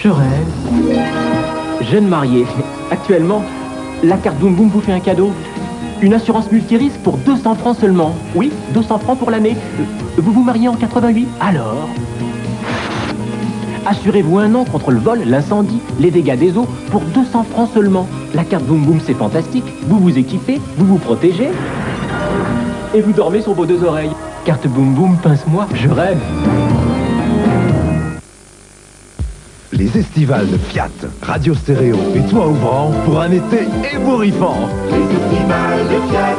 Je rêve. Jeune marié. Actuellement, la carte Boum Boum vous fait un cadeau. Une assurance multirisque pour 200 francs seulement. Oui, 200 francs pour l'année. Vous vous mariez en 88? Alors, assurez-vous 1 an contre le vol, l'incendie, les dégâts des eaux pour 200 francs seulement. La carte Boum Boum, c'est fantastique. Vous vous équipez, vous vous protégez et vous dormez sur vos 2 oreilles. Carte Boum Boum, pince-moi, je rêve. Les estivales de Fiat, Radio Stéréo et toit ouvrant pour un été ébouriffant. Les estivales de Fiat.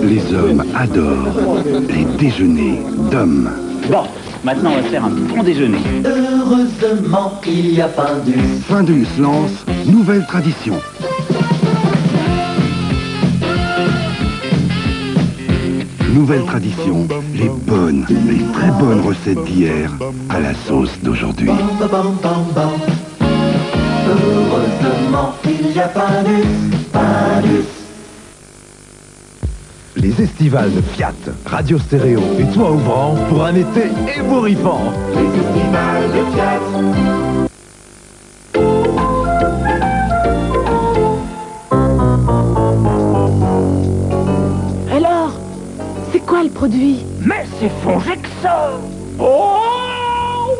Les hommes adorent les déjeuners d'hommes. Bon, maintenant on va faire un bon déjeuner. Heureusement qu'il y a Findus. Findus lance nouvelle tradition. Nouvelle tradition, les bonnes, les très bonnes recettes d'hier à la sauce d'aujourd'hui. Heureusement qu'il y a Findus. Findus. Les estivales de Fiat, Radio Stéréo et toit ouvrant pour un été ébouriffant. Les estivales de Fiat. Alors, c'est quoi le produit? Mais c'est Fongexor. Oh!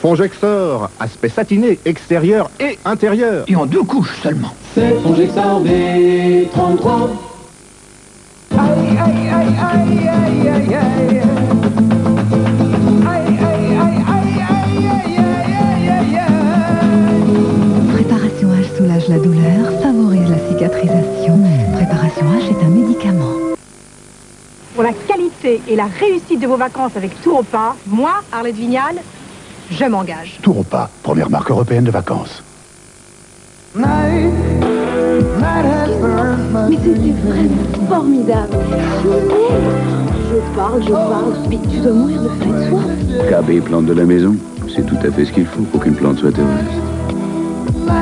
Fongexor, aspect satiné, extérieur et intérieur. Et en 2 couches seulement. C'est Fongexor B33. Aïe, aïe, aïe, aïe, aïe, aïe, aïe. Aïe, aïe, aïe, aïe, aïe, aïe, aïe, aïe. Préparation H soulage la douleur, favorise la cicatrisation. Préparation H est un médicament. Pour la qualité et la réussite de vos vacances avec Tour au Pas, moi, Arlette Vignal, je m'engage. Tour au pas, première marque européenne de vacances. Mais c'était vraiment formidable. Je parle, mais tu dois mourir de faim et de soif. KB plante de la maison, c'est tout à fait ce qu'il faut pour qu'une plante soit heureuse. Tu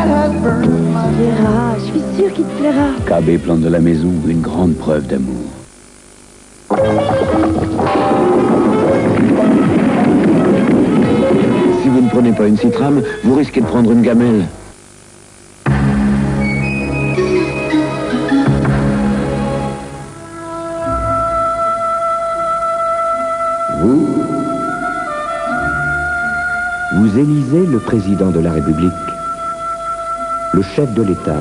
verras, je suis sûre qu'il te plaira. KB plante de la maison, une grande preuve d'amour. Si vous ne prenez pas une Citram, vous risquez de prendre une gamelle. Vous élisez le président de la République, le chef de l'État.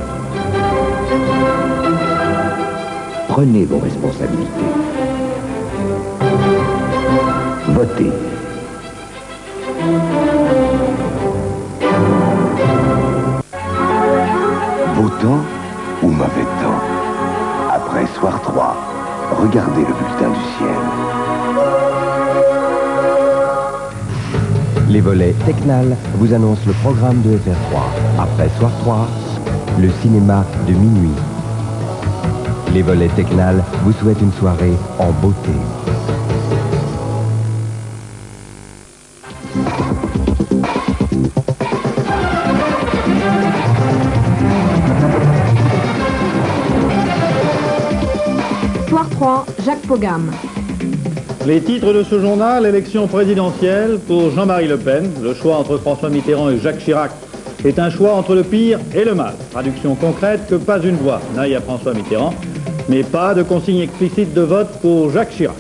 Prenez vos responsabilités. Votez. Beau temps ou mauvais temps? Après soir 3, regardez le bulletin du ciel. Les volets Tecnal vous annoncent le programme de FR3. Après Soir 3, le cinéma de minuit. Les volets Tecnal vous souhaitent une soirée en beauté. Soir 3, Jacques Pogam. Les titres de ce journal, élection présidentielle pour Jean-Marie Le Pen. Le choix entre François Mitterrand et Jacques Chirac est un choix entre le pire et le mal. Traduction concrète que pas une voix n'aille à François Mitterrand, mais pas de consigne explicite de vote pour Jacques Chirac.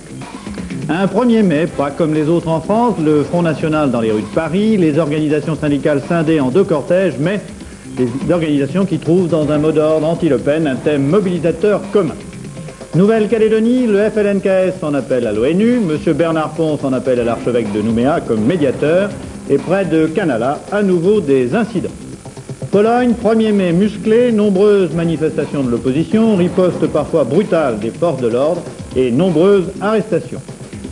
Un 1er mai, pas comme les autres en France, le Front National dans les rues de Paris, les organisations syndicales scindées en 2 cortèges, mais des organisations qui trouvent dans un mot d'ordre anti-Le Pen un thème mobilisateur commun. Nouvelle-Calédonie, le FLNKS s'en appelle à l'ONU, M. Bernard Pont s'en appelle à l'archevêque de Nouméa comme médiateur, et près de Canala, à nouveau des incidents. Pologne, 1er mai musclé, nombreuses manifestations de l'opposition, riposte parfois brutale des forces de l'ordre et nombreuses arrestations.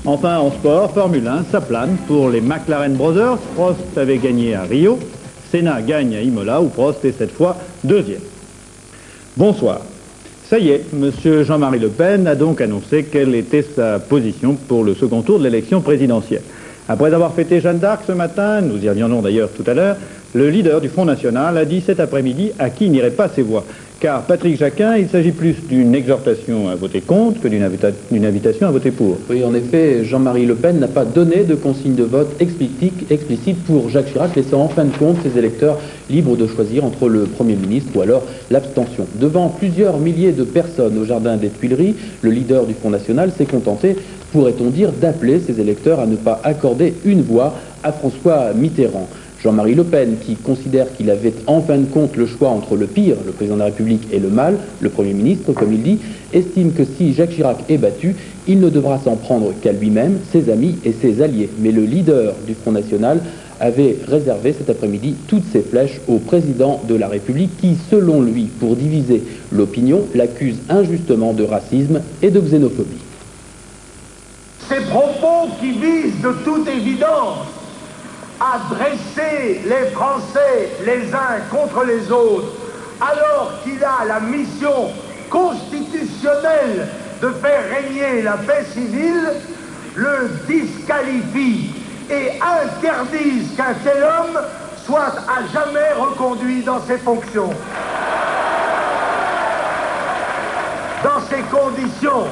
Enfin, en sport, Formule 1, ça plane pour les McLaren Brothers. Prost avait gagné à Rio, Senna gagne à Imola, où Prost est cette fois 2e. Bonsoir. Ça y est, M. Jean-Marie Le Pen a donc annoncé quelle était sa position pour le second tour de l'élection présidentielle. Après avoir fêté Jeanne d'Arc ce matin, nous y reviendrons d'ailleurs tout à l'heure, le leader du Front National a dit cet après-midi à qui n'iraient pas ses voix. car Patrick Jacquin, il s'agit plus d'une exhortation à voter contre que d'une invitation à voter pour. Oui, en effet, Jean-Marie Le Pen n'a pas donné de consigne de vote explicite pour Jacques Chirac, laissant en fin de compte ses électeurs libres de choisir entre le Premier ministre ou alors l'abstention. Devant plusieurs milliers de personnes au jardin des Tuileries, le leader du Front National s'est contenté, pourrait-on dire, d'appeler ses électeurs à ne pas accorder une voix à François Mitterrand. Jean-Marie Le Pen, qui considère qu'il avait en fin de compte le choix entre le pire, le président de la République, et le mal, le Premier ministre, comme il dit, estime que si Jacques Chirac est battu, il ne devra s'en prendre qu'à lui-même, ses amis et ses alliés. Mais le leader du Front National avait réservé cet après-midi toutes ses flèches au président de la République qui, selon lui, pour diviser l'opinion, l'accuse injustement de racisme et de xénophobie. Ces propos qui visent de toute évidence à dresser les Français les uns contre les autres, alors qu'il a la mission constitutionnelle de faire régner la paix civile, le disqualifient et interdisent qu'un tel homme soit à jamais reconduit dans ses fonctions. Dans ces conditions,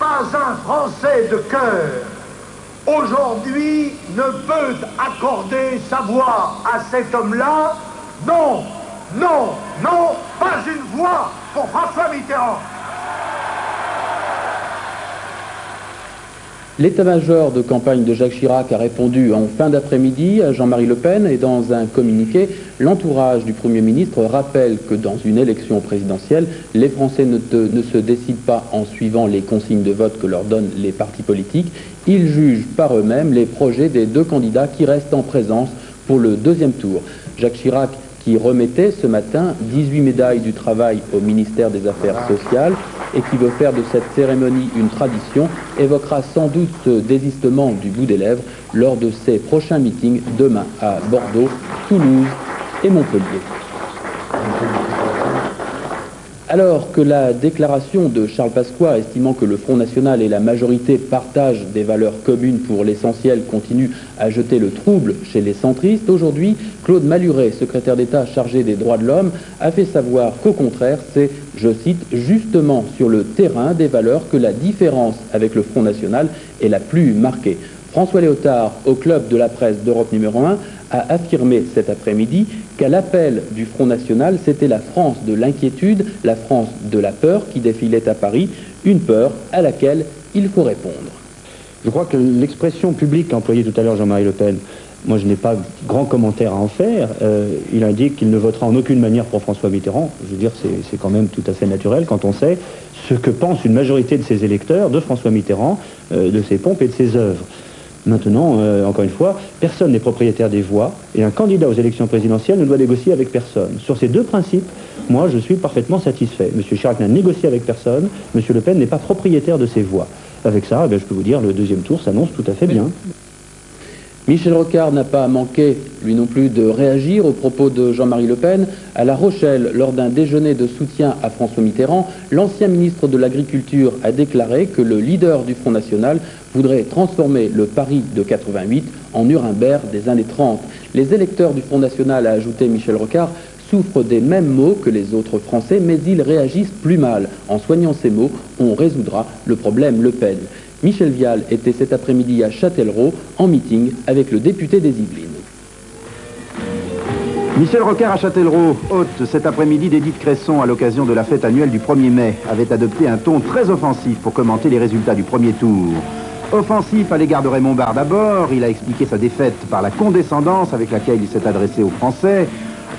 pas un Français de cœur aujourd'hui ne peut accorder sa voix à cet homme-là. Non, non, non, pas une voix pour François Mitterrand. L'état-major de campagne de Jacques Chirac a répondu en fin d'après-midi à Jean-Marie Le Pen et dans un communiqué, l'entourage du Premier ministre rappelle que dans une élection présidentielle, les Français ne se décident pas en suivant les consignes de vote que leur donnent les partis politiques. Ils jugent par eux-mêmes les projets des deux candidats qui restent en présence pour le deuxième tour. Jacques Chirac, qui remettait ce matin 18 médailles du travail au ministère des Affaires sociales et qui veut faire de cette cérémonie une tradition, évoquera sans doute ce désistement du bout des lèvres lors de ses prochains meetings demain à Bordeaux, Toulouse et Montpellier. Alors que la déclaration de Charles Pasqua estimant que le Front National et la majorité partagent des valeurs communes pour l'essentiel continue à jeter le trouble chez les centristes, aujourd'hui, Claude Malhuret, secrétaire d'État chargé des droits de l'homme, a fait savoir qu'au contraire, c'est, je cite, justement sur le terrain des valeurs que la différence avec le Front National est la plus marquée. François Léotard, au club de la presse d'Europe numéro 1, a affirmé cet après-midi qu'à l'appel du Front National, c'était la France de l'inquiétude, la France de la peur qui défilait à Paris, une peur à laquelle il faut répondre. Je crois que l'expression publique qu'a employée tout à l'heure Jean-Marie Le Pen, moi je n'ai pas grand commentaire à en faire, il indique qu'il ne votera en aucune manière pour François Mitterrand. Je veux dire, c'est quand même tout à fait naturel quand on sait ce que pense une majorité de ses électeurs de François Mitterrand, de ses pompes et de ses œuvres. Maintenant, encore une fois, personne n'est propriétaire des voix et un candidat aux élections présidentielles ne doit négocier avec personne. Sur ces deux principes, moi, je suis parfaitement satisfait. M. Chirac n'a négocié avec personne, M. Le Pen n'est pas propriétaire de ses voix. Avec ça, je peux vous dire, le deuxième tour s'annonce tout à fait bien. Michel Rocard n'a pas manqué, lui non plus, de réagir aux propos de Jean-Marie Le Pen. À La Rochelle, lors d'un déjeuner de soutien à François Mitterrand, l'ancien ministre de l'Agriculture a déclaré que le leader du Front National voudrait transformer le Paris de 88 en Nuremberg des années 30. Les électeurs du Front National, a ajouté Michel Rocard, souffrent des mêmes maux que les autres Français, mais ils réagissent plus mal. En soignant ces maux, on résoudra le problème Le Pen. Michel Vial était cet après-midi à Châtellerault en meeting avec le député des Yvelines. Michel Rocard à Châtellerault, hôte cet après-midi d'Édith Cresson à l'occasion de la fête annuelle du 1er mai, avait adopté un ton très offensif pour commenter les résultats du premier tour. Offensif à l'égard de Raymond Barre d'abord, il a expliqué sa défaite par la condescendance avec laquelle il s'est adressé aux Français.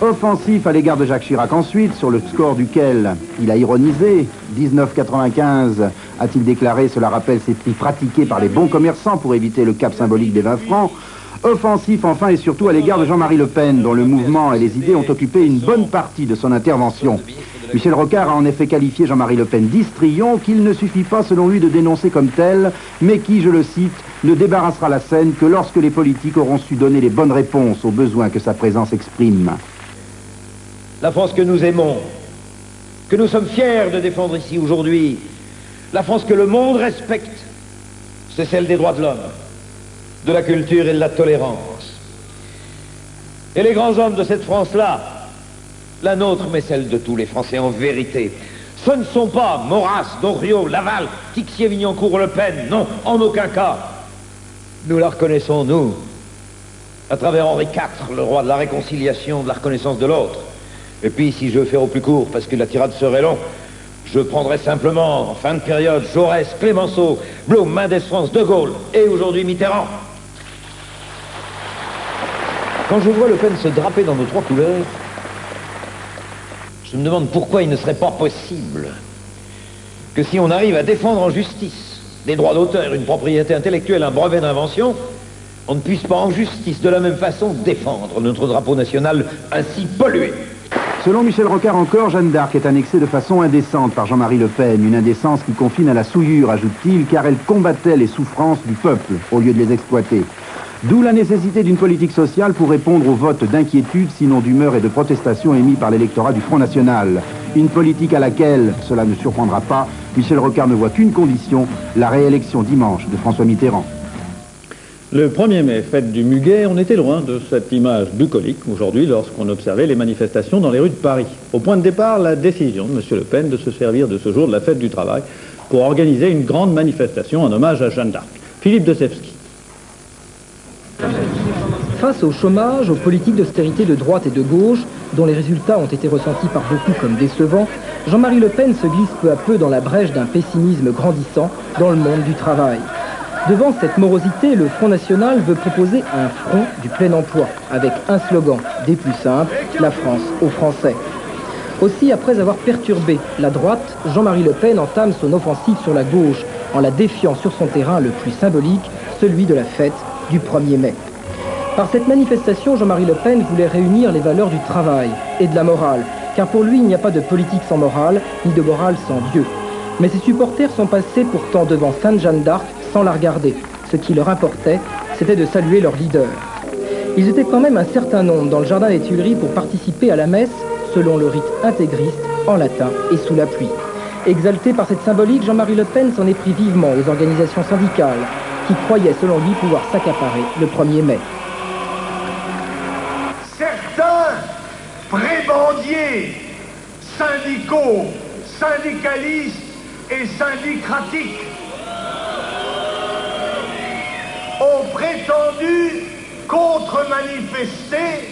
Offensif à l'égard de Jacques Chirac ensuite, sur le score duquel il a ironisé. 19,95 a-t-il déclaré, cela rappelle ces prix pratiqués par les bons commerçants pour éviter le cap symbolique des 20 francs. Offensif enfin et surtout à l'égard de Jean-Marie Le Pen, dont le mouvement et les idées ont occupé une bonne partie de son intervention. Michel Rocard a en effet qualifié Jean-Marie Le Pen d'histrion, qu'il ne suffit pas selon lui de dénoncer comme tel, mais qui, je le cite, ne débarrassera la scène que lorsque les politiques auront su donner les bonnes réponses aux besoins que sa présence exprime. La France que nous aimons, que nous sommes fiers de défendre ici aujourd'hui, la France que le monde respecte, c'est celle des droits de l'homme, de la culture et de la tolérance. Et les grands hommes de cette France-là La nôtre, mais celle de tous les Français en vérité. Ce ne sont pas Maurras, Doriot, Laval, Tixier-Vignancourt, Le Pen, non, en aucun cas. Nous la reconnaissons, nous, à travers Henri IV, le roi de la réconciliation, de la reconnaissance de l'autre. Et puis, si je veux faire au plus court, parce que la tirade serait longue, je prendrai simplement, en fin de période, Jaurès, Clémenceau, Blum, Mendès France, De Gaulle, et aujourd'hui Mitterrand. Quand je vois Le Pen se draper dans nos trois couleurs, je me demande pourquoi il ne serait pas possible que si on arrive à défendre en justice des droits d'auteur, une propriété intellectuelle, un brevet d'invention, on ne puisse pas en justice de la même façon défendre notre drapeau national ainsi pollué. Selon Michel Rocard encore, Jeanne d'Arc est annexée de façon indécente par Jean-Marie Le Pen. Une indécence qui confine à la souillure, ajoute-t-il, car elle combattait les souffrances du peuple au lieu de les exploiter. D'où la nécessité d'une politique sociale pour répondre aux votes d'inquiétude, sinon d'humeur et de protestation émis par l'électorat du Front National. Une politique à laquelle, cela ne surprendra pas, Michel Rocard ne voit qu'une condition, la réélection dimanche de François Mitterrand. Le 1er mai, fête du Muguet, on était loin de cette image bucolique aujourd'hui lorsqu'on observait les manifestations dans les rues de Paris. Au point de départ, la décision de M. Le Pen de se servir de ce jour de la fête du travail pour organiser une grande manifestation en hommage à Jeanne d'Arc. Philippe Decevski. Face au chômage, aux politiques d'austérité de droite et de gauche, dont les résultats ont été ressentis par beaucoup comme décevants, Jean-Marie Le Pen se glisse peu à peu dans la brèche d'un pessimisme grandissant dans le monde du travail. Devant cette morosité, le Front National veut proposer un front du plein emploi, avec un slogan des plus simples, la France aux Français. Aussi, après avoir perturbé la droite, Jean-Marie Le Pen entame son offensive sur la gauche, en la défiant sur son terrain le plus symbolique, celui de la fête du 1er mai. Par cette manifestation, Jean-Marie Le Pen voulait réunir les valeurs du travail et de la morale, car pour lui, il n'y a pas de politique sans morale, ni de morale sans Dieu. Mais ses supporters sont passés pourtant devant Sainte Jeanne d'Arc sans la regarder. Ce qui leur importait, c'était de saluer leur leader. Ils étaient quand même un certain nombre dans le jardin des Tuileries pour participer à la messe, selon le rite intégriste, en latin et sous la pluie. Exalté par cette symbolique, Jean-Marie Le Pen s'en est pris vivement aux organisations syndicales, qui croyaient selon lui pouvoir s'accaparer le 1er mai. Certains prébendiers syndicaux, syndicalistes et syndicratiques ont prétendu contre-manifester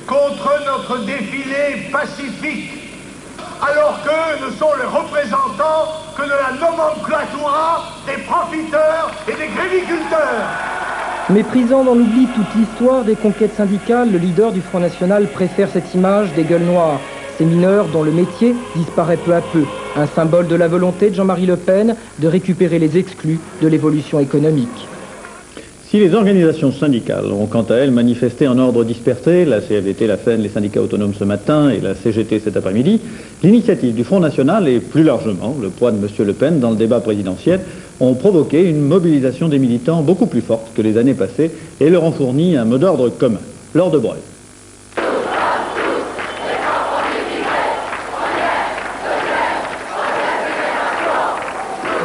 contre notre défilé pacifique, alors qu'eux ne sont les représentants que de la nomenclatura des profiteurs et des gréviculteurs. Méprisant dans l'oubli toute l'histoire des conquêtes syndicales, le leader du Front National préfère cette image des gueules noires, ces mineurs dont le métier disparaît peu à peu, un symbole de la volonté de Jean-Marie Le Pen de récupérer les exclus de l'évolution économique. Si les organisations syndicales ont quant à elles manifesté en ordre dispersé, la CFDT, la FEN, les syndicats autonomes ce matin et la CGT cet après-midi, l'initiative du Front National et plus largement le poids de M. Le Pen dans le débat présidentiel ont provoqué une mobilisation des militants beaucoup plus forte que les années passées et leur ont fourni un mot d'ordre commun. Laure de Breuil.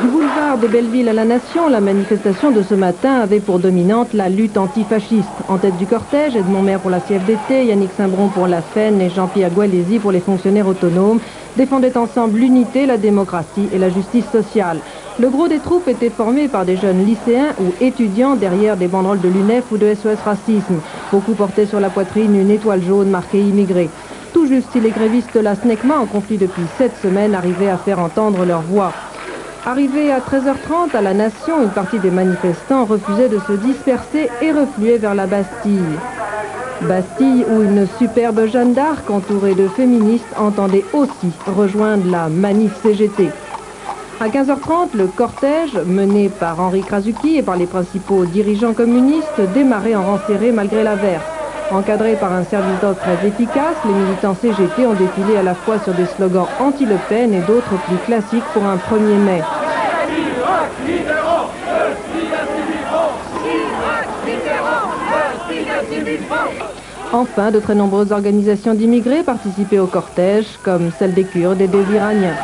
Du boulevard des Belleville à la Nation, la manifestation de ce matin avait pour dominante la lutte antifasciste. En tête du cortège, Edmond Maire pour la CFDT, Yannick Saint-Bron pour la FEN et Jean-Pierre Goualesi pour les fonctionnaires autonomes défendaient ensemble l'unité, la démocratie et la justice sociale. Le gros des troupes était formé par des jeunes lycéens ou étudiants derrière des banderoles de l'UNEF ou de SOS Racisme. Beaucoup portaient sur la poitrine une étoile jaune marquée immigré. Tout juste si les grévistes de la SNECMA, en conflit depuis 7 semaines, arrivaient à faire entendre leur voix. Arrivé à 13h30 à la Nation, une partie des manifestants refusait de se disperser et refluait vers la Bastille. Bastille où une superbe Jeanne d'Arc entourée de féministes entendait aussi rejoindre la manif CGT. À 15h30, le cortège, mené par Henri Krasuki et par les principaux dirigeants communistes, démarrait en rang serré malgré l'averse. Encadrés par un service d'ordre très efficace, les militants CGT ont défilé à la fois sur des slogans anti-Le Pen et d'autres plus classiques pour un 1er mai. Enfin, de très nombreuses organisations d'immigrés participaient au cortège, comme celle des Kurdes et des Iraniens.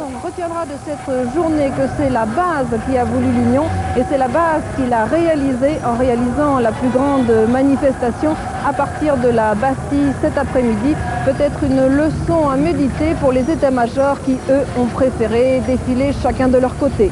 On retiendra dira de cette journée que c'est la base qui a voulu l'union et c'est la base qu'il a réalisée en réalisant la plus grande manifestation à partir de la Bastille cet après-midi. Peut-être une leçon à méditer pour les états-majors qui, eux, ont préféré défiler chacun de leur côté.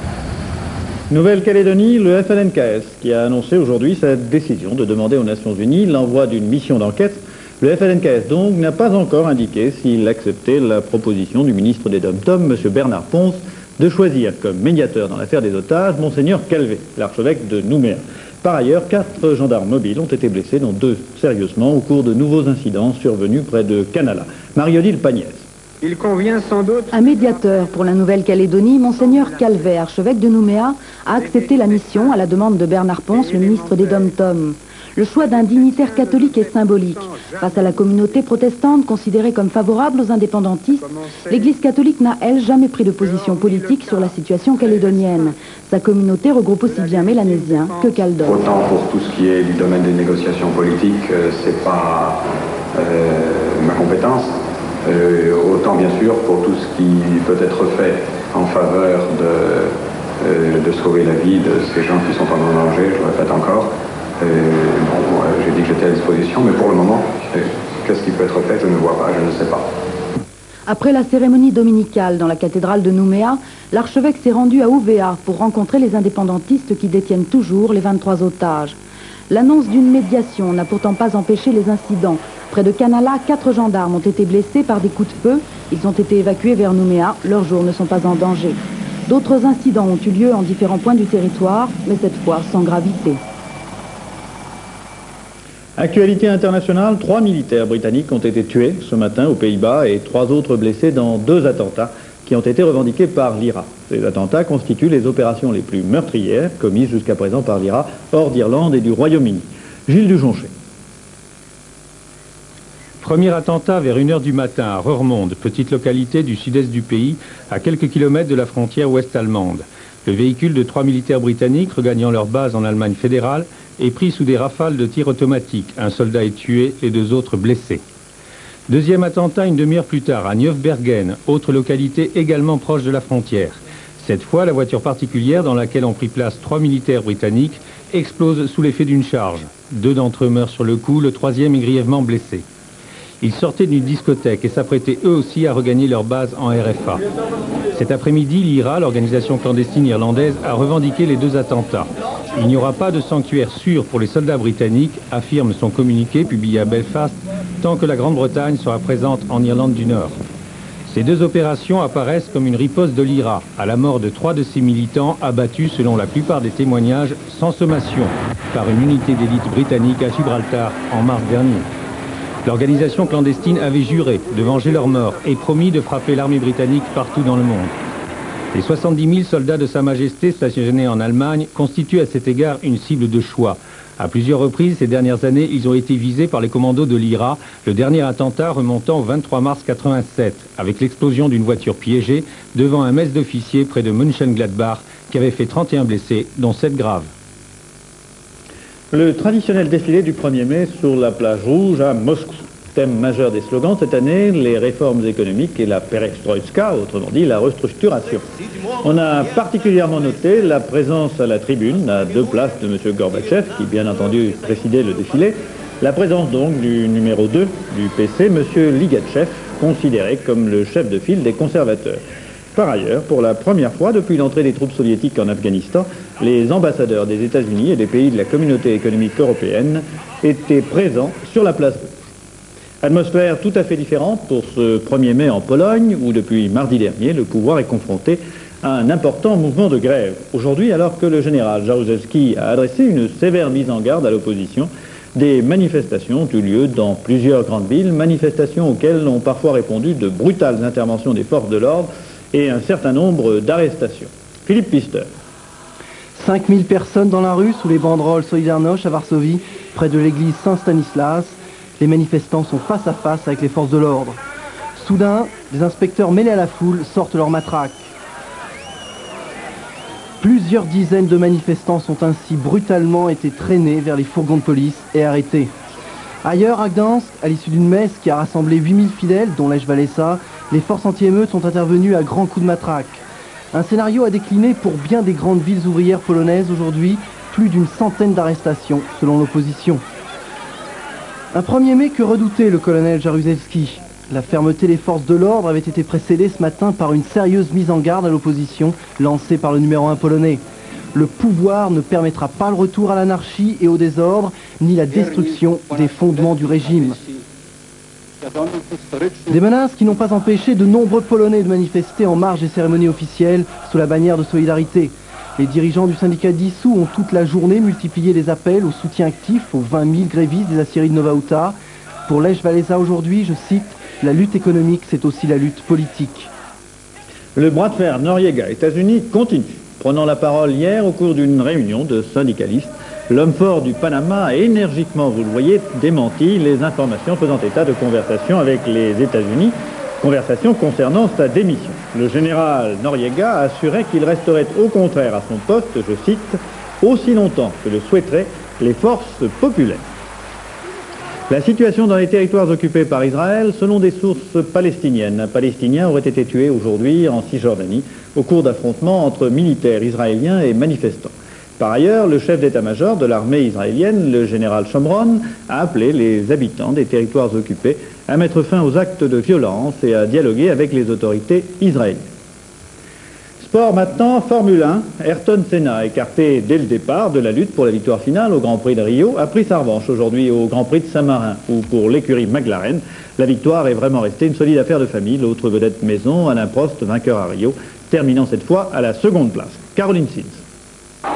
Nouvelle-Calédonie, le FLNKS, qui a annoncé aujourd'hui sa décision de demander aux Nations Unies l'envoi d'une mission d'enquête. Le FLNKS, donc, n'a pas encore indiqué s'il acceptait la proposition du ministre des Dom-Tom, M. Bernard Ponce, de choisir comme médiateur dans l'affaire des otages Monseigneur Calvé, l'archevêque de Nouméa. Par ailleurs, 4 gendarmes mobiles ont été blessés, dont 2 sérieusement, au cours de nouveaux incidents survenus près de Canala. Marie-Odile Pagnès. Il convient sans doute... Un médiateur pour la Nouvelle-Calédonie, Monseigneur Calvé, archevêque de Nouméa, a accepté la mission à la demande de Bernard Ponce, le ministre des Dom-Tom. Le choix d'un dignitaire catholique est symbolique. Face à la communauté protestante considérée comme favorable aux indépendantistes, l'Église catholique n'a, elle, jamais pris de position politique sur la situation calédonienne. Sa communauté regroupe aussi bien mélanésiens que caldones. Autant pour tout ce qui est du domaine des négociations politiques, c'est pas ma compétence. Autant bien sûr pour tout ce qui peut être fait en faveur de sauver la vie de ces gens qui sont en danger, je le répète encore. J'ai dit que j'étais à disposition, mais pour le moment, qu'est-ce qui peut être fait, je ne vois pas, je ne sais pas. Après la cérémonie dominicale dans la cathédrale de Nouméa, l'archevêque s'est rendu à Ouvéa pour rencontrer les indépendantistes qui détiennent toujours les 23 otages. L'annonce d'une médiation n'a pourtant pas empêché les incidents. Près de Canala, 4 gendarmes ont été blessés par des coups de feu. Ils ont été évacués vers Nouméa. Leurs jours ne sont pas en danger. D'autres incidents ont eu lieu en différents points du territoire, mais cette fois sans gravité. Actualité internationale, 3 militaires britanniques ont été tués ce matin aux Pays-Bas et 3 autres blessés dans 2 attentats qui ont été revendiqués par l'IRA. Ces attentats constituent les opérations les plus meurtrières commises jusqu'à présent par l'IRA hors d'Irlande et du Royaume-Uni. Gilles Dujoncher. Premier attentat vers 1h du matin à Roermond, petite localité du sud-est du pays, à quelques kilomètres de la frontière ouest-allemande. Le véhicule de 3 militaires britanniques regagnant leur base en Allemagne fédérale est pris sous des rafales de tirs automatiques. Un soldat est tué et 2 autres blessés. Deuxième attentat une demi-heure plus tard à Neufbergen, autre localité également proche de la frontière. Cette fois, la voiture particulière dans laquelle ont pris place 3 militaires britanniques explose sous l'effet d'une charge. 2 d'entre eux meurent sur le coup, le 3e est grièvement blessé. Ils sortaient d'une discothèque et s'apprêtaient eux aussi à regagner leur base en RFA. Cet après-midi, l'IRA, l'organisation clandestine irlandaise, a revendiqué les 2 attentats. Il n'y aura pas de sanctuaire sûr pour les soldats britanniques, affirme son communiqué publié à Belfast, tant que la Grande-Bretagne sera présente en Irlande du Nord. Ces 2 opérations apparaissent comme une riposte de l'IRA à la mort de 3 de ses militants abattus selon la plupart des témoignages sans sommation par une unité d'élite britannique à Gibraltar en mars dernier. L'organisation clandestine avait juré de venger leurs morts et promis de frapper l'armée britannique partout dans le monde. Les 70 000 soldats de Sa Majesté stationnés en Allemagne constituent à cet égard une cible de choix. À plusieurs reprises ces dernières années, ils ont été visés par les commandos de l'IRA, le dernier attentat remontant au 23 mars 87, avec l'explosion d'une voiture piégée devant un mess d'officiers près de Mönchengladbach qui avait fait 31 blessés, dont 7 graves. Le traditionnel défilé du 1er mai sur la plage rouge à Moscou. Thème majeur des slogans cette année, les réformes économiques et la perestroïka, autrement dit la restructuration. On a particulièrement noté la présence à la tribune, à 2 places de M. Gorbatchev, qui bien entendu présidait le défilé, la présence donc du numéro 2 du PC, M. Ligatchev, considéré comme le chef de file des conservateurs. Par ailleurs, pour la première fois depuis l'entrée des troupes soviétiques en Afghanistan, les ambassadeurs des États-Unis et des pays de la communauté économique européenne étaient présents sur la place rouge. Atmosphère tout à fait différente pour ce 1er mai en Pologne, où depuis mardi dernier, le pouvoir est confronté à un important mouvement de grève. Aujourd'hui, alors que le général Jaruzelski a adressé une sévère mise en garde à l'opposition, des manifestations ont eu lieu dans plusieurs grandes villes, manifestations auxquelles ont parfois répondu de brutales interventions des forces de l'ordre et un certain nombre d'arrestations. Philippe Pister. 5000 personnes dans la rue sous les banderoles Solidarność à Varsovie, près de l'église Saint-Stanislas. Les manifestants sont face à face avec les forces de l'ordre. Soudain, des inspecteurs mêlés à la foule sortent leurs matraques. Plusieurs dizaines de manifestants sont ainsi brutalement été traînés vers les fourgons de police et arrêtés. Ailleurs, à Gdansk, à l'issue d'une messe qui a rassemblé 8000 fidèles, dont Lech Walesa, les forces anti-émeutes sont intervenues à grands coups de matraque. Un scénario à décliner pour bien des grandes villes ouvrières polonaises aujourd'hui, plus d'une centaine d'arrestations selon l'opposition. Un 1er mai que redoutait le colonel Jaruzelski. La fermeté des forces de l'ordre avait été précédée ce matin par une sérieuse mise en garde à l'opposition lancée par le numéro 1 polonais. Le pouvoir ne permettra pas le retour à l'anarchie et au désordre, ni la destruction des fondements du régime. Des menaces qui n'ont pas empêché de nombreux Polonais de manifester en marge des cérémonies officielles sous la bannière de solidarité. Les dirigeants du syndicat dissous ont toute la journée multiplié les appels au soutien actif aux 20 000 grévistes des aciéries de Nowa Huta. Pour Lech Walesa aujourd'hui, je cite, « La lutte économique, c'est aussi la lutte politique ». Le bras de fer Noriega-États-Unis continue. Prenant la parole hier au cours d'une réunion de syndicalistes, l'homme fort du Panama a énergiquement, vous le voyez, démenti les informations faisant état de conversations avec les États-Unis, conversations concernant sa démission. Le général Noriega a assuré qu'il resterait au contraire à son poste, je cite, « aussi longtemps que le souhaiteraient les forces populaires ». La situation dans les territoires occupés par Israël, selon des sources palestiniennes. Un Palestinien aurait été tué aujourd'hui en Cisjordanie au cours d'affrontements entre militaires israéliens et manifestants. Par ailleurs, le chef d'état-major de l'armée israélienne, le général Shomron, a appelé les habitants des territoires occupés à mettre fin aux actes de violence et à dialoguer avec les autorités israéliennes. Sport maintenant, Formule 1. Ayrton Senna, écarté dès le départ de la lutte pour la victoire finale au Grand Prix de Rio, a pris sa revanche aujourd'hui au Grand Prix de Saint-Marin, où pour l'écurie McLaren, la victoire est vraiment restée une solide affaire de famille. L'autre vedette maison, Alain Prost, vainqueur à Rio, terminant cette fois à la seconde place. Caroline Sins.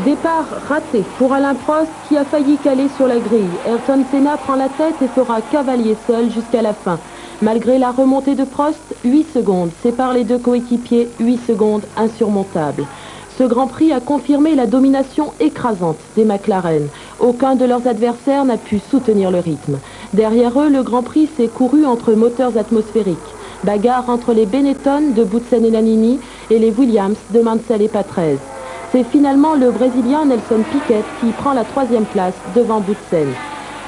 Départ raté pour Alain Prost qui a failli caler sur la grille. Ayrton Senna prend la tête et fera cavalier seul jusqu'à la fin. Malgré la remontée de Prost, 8 secondes séparent les deux coéquipiers, 8 secondes insurmontables. Ce Grand Prix a confirmé la domination écrasante des McLaren. Aucun de leurs adversaires n'a pu soutenir le rythme. Derrière eux, le Grand Prix s'est couru entre moteurs atmosphériques. Bagarre entre les Benetton de Boutsen et Nannini et les Williams de Mansell et Patrese. C'est finalement le Brésilien Nelson Piquet qui prend la 3e place devant Boutsen.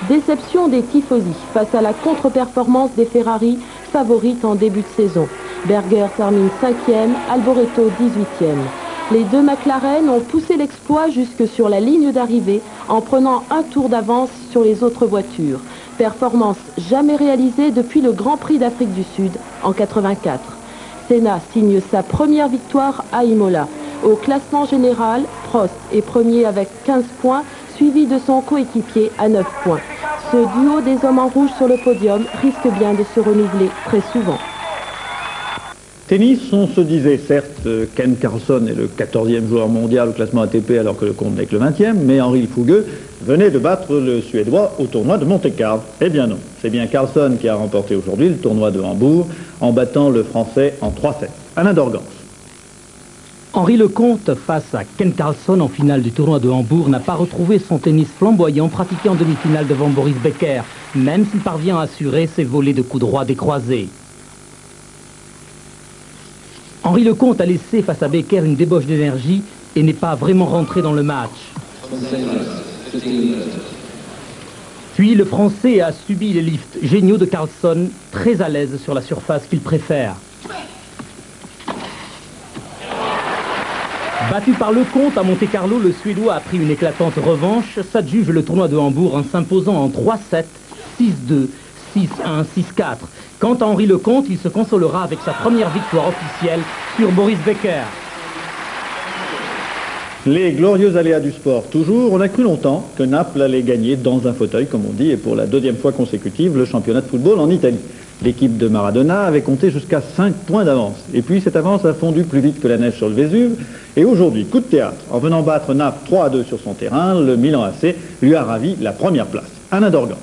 Déception des tifosi face à la contre-performance des Ferrari, favorites en début de saison. Berger termine 5e, Alboreto 18e. Les deux McLaren ont poussé l'exploit jusque sur la ligne d'arrivée en prenant un tour d'avance sur les autres voitures. Performance jamais réalisée depuis le Grand Prix d'Afrique du Sud en 84. Senna signe sa première victoire à Imola. Au classement général, Prost est premier avec 15 points, suivi de son coéquipier à 9 points. Ce duo des hommes en rouge sur le podium risque bien de se renouveler très souvent. Tennis, on se disait certes Ken Carlson est le 14e joueur mondial au classement ATP alors que le compte n'est que le 20e, mais Henri Fougueux venait de battre le Suédois au tournoi de Monte-Carlo. Eh bien non, c'est bien Carlson qui a remporté aujourd'hui le tournoi de Hambourg en battant le Français en 3-7. Alain Dorgans. Henri Lecomte, face à Ken Carlson en finale du tournoi de Hambourg, n'a pas retrouvé son tennis flamboyant pratiqué en demi-finale devant Boris Becker, même s'il parvient à assurer ses volées de coups droits décroisés. Henri Lecomte a laissé face à Becker une débauche d'énergie et n'est pas vraiment rentré dans le match. Puis le Français a subi les lifts géniaux de Carlson, très à l'aise sur la surface qu'il préfère. Battu par Lecomte à Monte-Carlo, le Suédois a pris une éclatante revanche, s'adjuge le tournoi de Hambourg en s'imposant en 3-7, 6-2, 6-1, 6-4. Quant à Henri Lecomte, il se consolera avec sa première victoire officielle sur Boris Becker. Les glorieux aléas du sport, toujours. On a cru longtemps que Naples allait gagner dans un fauteuil, comme on dit, et pour la 2e fois consécutive, le championnat de football en Italie. L'équipe de Maradona avait compté jusqu'à 5 points d'avance. Et puis cette avance a fondu plus vite que la neige sur le Vésuve. Et aujourd'hui, coup de théâtre, en venant battre Naples 3-2 sur son terrain, le Milan AC lui a ravi la première place. Alain Dorgans.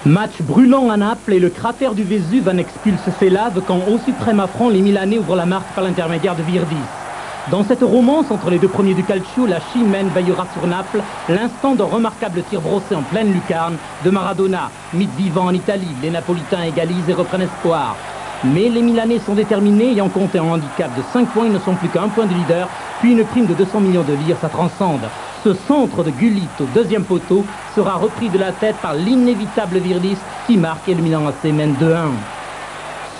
Match brûlant à Naples et le cratère du Vésuve en expulse ses laves quand au suprême affront les Milanais ouvrent la marque par l'intermédiaire de Virdis. Dans cette romance entre les deux premiers du calcio, la Chimène veillera sur Naples, l'instant d'un remarquable tir brossé en pleine lucarne de Maradona. Mythe vivant en Italie, les Napolitains égalisent et reprennent espoir. Mais les Milanais sont déterminés, ayant compté un handicap de 5 points, ils ne sont plus qu'à 1 point de leader, puis une prime de 200 millions de lire, ça transcende. Ce centre de Gullit au 2e poteau sera repris de la tête par l'inévitable Virdis qui marque et le Milan AC mène 2-1.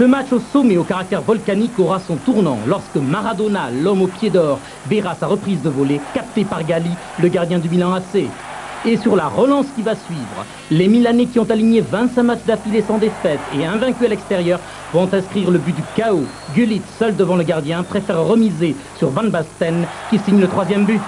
Ce match au sommet au caractère volcanique aura son tournant lorsque Maradona, l'homme au pied d'or, verra sa reprise de volée captée par Galli, le gardien du Milan AC. Et sur la relance qui va suivre, les Milanais qui ont aligné 25 matchs d'affilée sans défaite et invaincus à l'extérieur vont inscrire le but du chaos. Gullit, seul devant le gardien, préfère remiser sur Van Basten qui signe le 3e but.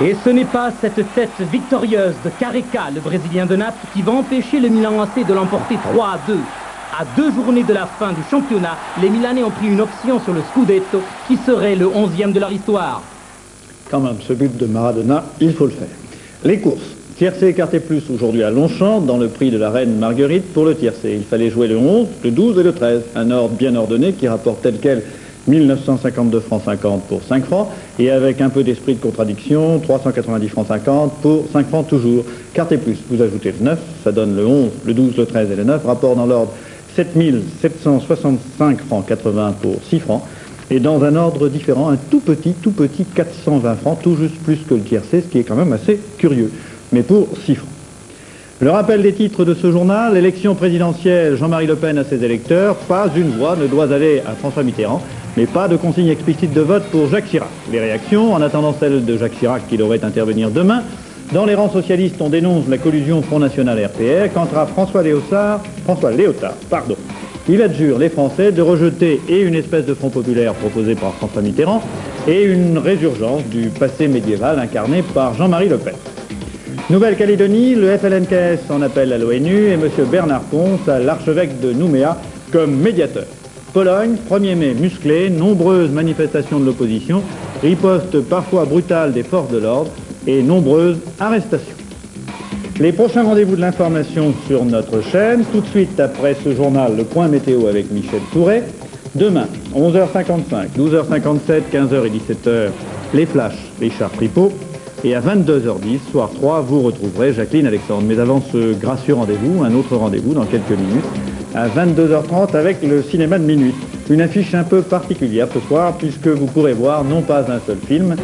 Et ce n'est pas cette tête victorieuse de Careca, le Brésilien de Naples, qui va empêcher le Milan AC de l'emporter 3-2. À 2 journées de la fin du championnat, les Milanais ont pris une option sur le Scudetto, qui serait le 11e de leur histoire. Quand même, ce but de Maradona, il faut le faire. Les courses. Tiercé écarté plus aujourd'hui à Longchamp, dans le prix de la Reine Marguerite pour le tiercé. Il fallait jouer le 11, le 12 et le 13. Un ordre bien ordonné qui rapporte tel quel 1952 francs 50 pour 5 francs, et avec un peu d'esprit de contradiction, 390 francs 50 pour 5 francs toujours. Carte et plus, vous ajoutez le 9, ça donne le 11, le 12, le 13 et le 9, rapport dans l'ordre 7765 francs 80 pour 6 francs, et dans un ordre différent, un tout petit 420 francs, tout juste plus que le tiercé, ce qui est quand même assez curieux, mais pour 6 francs. Le rappel des titres de ce journal, l'élection présidentielle, Jean-Marie Le Pen à ses électeurs, pas une voix ne doit aller à François Mitterrand, mais pas de consigne explicite de vote pour Jacques Chirac. Les réactions, en attendant celle de Jacques Chirac qui devrait intervenir demain, dans les rangs socialistes, on dénonce la collusion Front National RPR. Quant à François Léotard, il adjure les Français de rejeter et une espèce de front populaire proposé par François Mitterrand et une résurgence du passé médiéval incarné par Jean-Marie Le Pen. Nouvelle-Calédonie, le FLNKS en appelle à l'ONU et M. Bernard Ponce à l'archevêque de Nouméa comme médiateur. Pologne, 1er mai musclé, nombreuses manifestations de l'opposition, riposte parfois brutale des forces de l'ordre et nombreuses arrestations. Les prochains rendez-vous de l'information sur notre chaîne, tout de suite après ce journal, le point météo avec Michel Touret. Demain, 11h55, 12h57, 15h et 17h, les flashs, Richard Tripot. Et à 22h10, soir 3, vous retrouverez Jacqueline Alexandre. Mais avant ce gracieux rendez-vous, un autre rendez-vous dans quelques minutes, à 22h30 avec le cinéma de minuit. Une affiche un peu particulière ce soir, puisque vous pourrez voir non pas un seul film,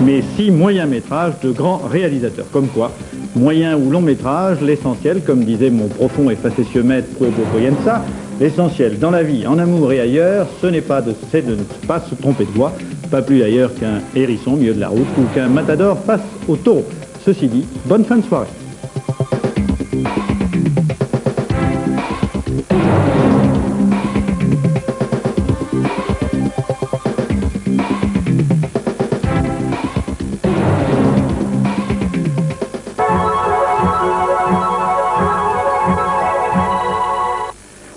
mais 6 moyens-métrages de grands réalisateurs. Comme quoi, moyen ou long métrage, l'essentiel, comme disait mon profond et facétieux maître Pueblo Poyensa, l'essentiel dans la vie, en amour et ailleurs, c'est de ne pas se tromper de voie, pas plus d'ailleurs qu'un hérisson au milieu de la route ou qu'un matador face au taureau. Ceci dit, bonne fin de soirée.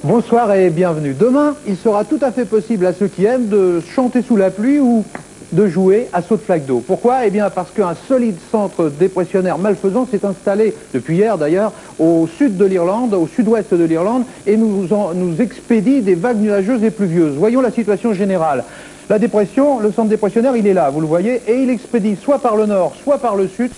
Bonsoir et bienvenue. Demain, il sera tout à fait possible à ceux qui aiment de chanter sous la pluie ou de jouer à saut de flaque d'eau. Pourquoi? Eh bien parce qu'un solide centre dépressionnaire malfaisant s'est installé, depuis hier d'ailleurs, au sud de l'Irlande, au sud-ouest de l'Irlande, et nous expédie des vagues nuageuses et pluvieuses. Voyons la situation générale. La dépression, le centre dépressionnaire, il est là, vous le voyez, et il expédie soit par le nord, soit par le sud.